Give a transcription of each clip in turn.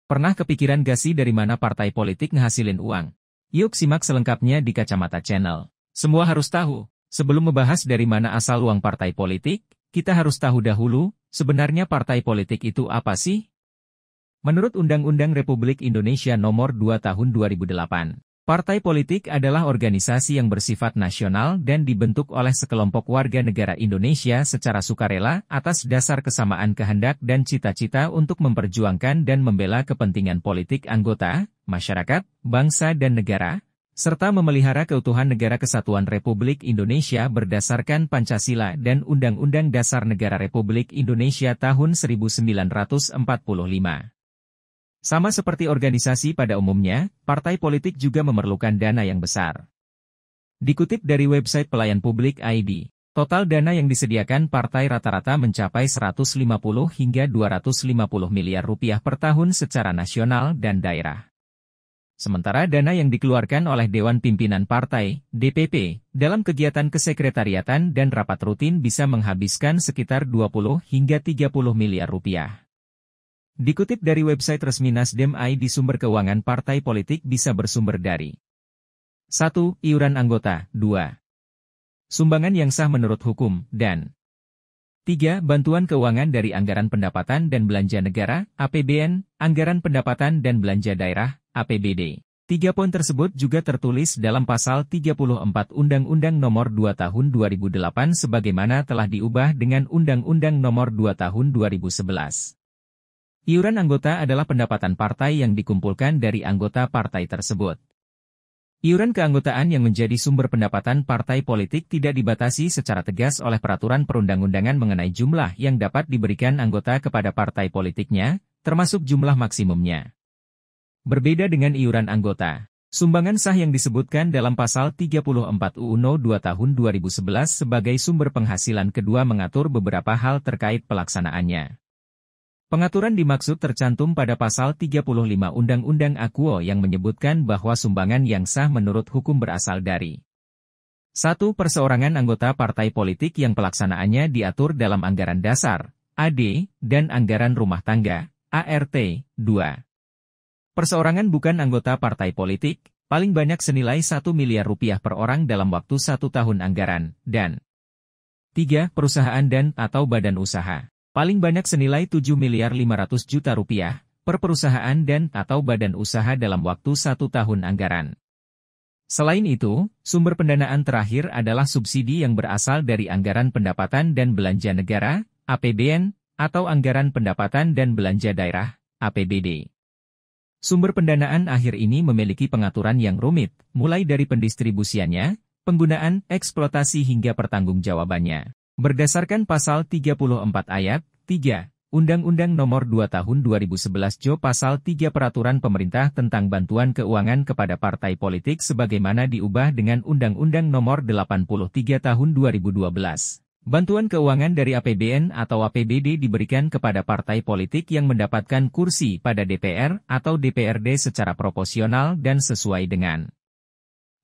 Pernah kepikiran gak sih dari mana partai politik ngehasilin uang? Yuk simak selengkapnya di Kacamata Channel. Semua harus tahu. Sebelum membahas dari mana asal uang partai politik, kita harus tahu dahulu, sebenarnya partai politik itu apa sih? Menurut Undang-Undang Republik Indonesia Nomor 2 Tahun 2008, partai politik adalah organisasi yang bersifat nasional dan dibentuk oleh sekelompok warga negara Indonesia secara sukarela atas dasar kesamaan kehendak dan cita-cita untuk memperjuangkan dan membela kepentingan politik anggota, masyarakat, bangsa dan negara, serta memelihara keutuhan Negara Kesatuan Republik Indonesia berdasarkan Pancasila dan Undang-Undang Dasar Negara Republik Indonesia tahun 1945. Sama seperti organisasi pada umumnya, partai politik juga memerlukan dana yang besar. Dikutip dari website Pelayan Publik ID, total dana yang disediakan partai rata-rata mencapai 150 hingga 250 miliar rupiah per tahun secara nasional dan daerah. Sementara dana yang dikeluarkan oleh Dewan Pimpinan Partai, DPP, dalam kegiatan kesekretariatan dan rapat rutin bisa menghabiskan sekitar 20 hingga 30 miliar rupiah. Dikutip dari website resmi Nasdem ID, sumber keuangan partai politik bisa bersumber dari 1. Iuran anggota, 2. Sumbangan yang sah menurut hukum, dan 3. Bantuan keuangan dari anggaran pendapatan dan belanja negara, APBN, anggaran pendapatan dan belanja daerah, APBD. 3 poin tersebut juga tertulis dalam pasal 34 Undang-Undang Nomor 2 Tahun 2008 sebagaimana telah diubah dengan Undang-Undang Nomor 2 Tahun 2011. Iuran anggota adalah pendapatan partai yang dikumpulkan dari anggota partai tersebut. Iuran keanggotaan yang menjadi sumber pendapatan partai politik tidak dibatasi secara tegas oleh peraturan perundang-undangan mengenai jumlah yang dapat diberikan anggota kepada partai politiknya, termasuk jumlah maksimumnya. Berbeda dengan iuran anggota, sumbangan sah yang disebutkan dalam pasal 34 UU No. 2 Tahun 2011 sebagai sumber penghasilan kedua mengatur beberapa hal terkait pelaksanaannya. Pengaturan dimaksud tercantum pada pasal 35 Undang-Undang Akuo yang menyebutkan bahwa sumbangan yang sah menurut hukum berasal dari 1. Perseorangan anggota partai politik yang pelaksanaannya diatur dalam anggaran dasar, AD, dan anggaran rumah tangga, ART, 2. Perseorangan bukan anggota partai politik, paling banyak senilai 1 miliar rupiah per orang dalam waktu 1 tahun anggaran, dan 3. Perusahaan dan atau badan usaha. Paling banyak senilai 7 miliar 500 juta rupiah per perusahaan dan atau badan usaha dalam waktu 1 tahun anggaran. Selain itu, sumber pendanaan terakhir adalah subsidi yang berasal dari anggaran pendapatan dan belanja negara, APBN, atau anggaran pendapatan dan belanja daerah, APBD. Sumber pendanaan akhir ini memiliki pengaturan yang rumit, mulai dari pendistribusiannya, penggunaan, eksploitasi hingga pertanggungjawabannya. Berdasarkan pasal 34 ayat 3, Undang-Undang Nomor 2 Tahun 2011 Jo Pasal 3 Peraturan Pemerintah tentang Bantuan Keuangan kepada Partai Politik sebagaimana diubah dengan Undang-Undang Nomor 83 Tahun 2012. Bantuan keuangan dari APBN atau APBD diberikan kepada partai politik yang mendapatkan kursi pada DPR atau DPRD secara proporsional dan sesuai dengan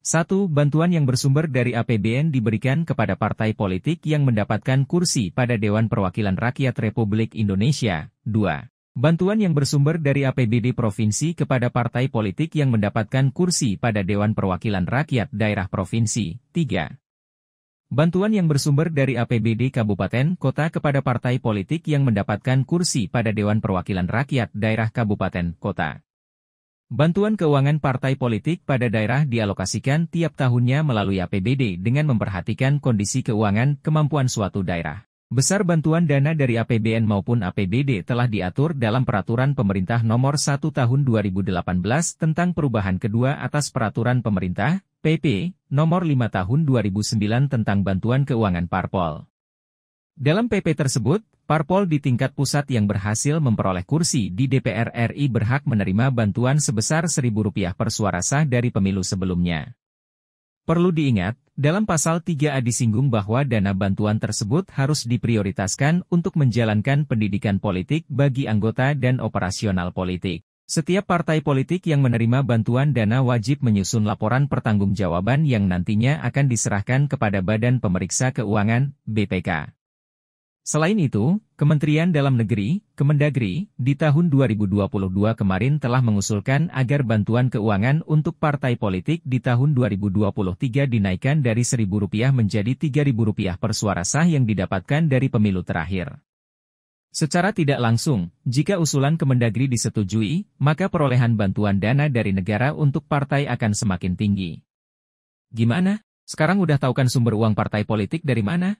1. Bantuan yang bersumber dari APBN diberikan kepada partai politik yang mendapatkan kursi pada Dewan Perwakilan Rakyat Republik Indonesia. 2. Bantuan yang bersumber dari APBD Provinsi kepada partai politik yang mendapatkan kursi pada Dewan Perwakilan Rakyat Daerah Provinsi. 3. Bantuan yang bersumber dari APBD Kabupaten Kota kepada partai politik yang mendapatkan kursi pada Dewan Perwakilan Rakyat Daerah Kabupaten Kota. Bantuan keuangan partai politik pada daerah dialokasikan tiap tahunnya melalui APBD dengan memperhatikan kondisi keuangan kemampuan suatu daerah. Besar bantuan dana dari APBN maupun APBD telah diatur dalam Peraturan Pemerintah Nomor 1 Tahun 2018 tentang perubahan kedua atas Peraturan Pemerintah, PP, Nomor 5 Tahun 2009 tentang bantuan keuangan parpol. Dalam PP tersebut, parpol di tingkat pusat yang berhasil memperoleh kursi di DPR RI berhak menerima bantuan sebesar Rp1.000 per suara sah dari pemilu sebelumnya. Perlu diingat, dalam pasal 3A disinggung bahwa dana bantuan tersebut harus diprioritaskan untuk menjalankan pendidikan politik bagi anggota dan operasional politik. Setiap partai politik yang menerima bantuan dana wajib menyusun laporan pertanggungjawaban yang nantinya akan diserahkan kepada Badan Pemeriksa Keuangan, BPK. Selain itu, Kementerian Dalam Negeri, Kemendagri, di tahun 2022 kemarin telah mengusulkan agar bantuan keuangan untuk partai politik di tahun 2023 dinaikkan dari Rp1.000 menjadi Rp3.000 per suara sah yang didapatkan dari pemilu terakhir. Secara tidak langsung, jika usulan Kemendagri disetujui, maka perolehan bantuan dana dari negara untuk partai akan semakin tinggi. Gimana? Sekarang udah tahu kan sumber uang partai politik dari mana?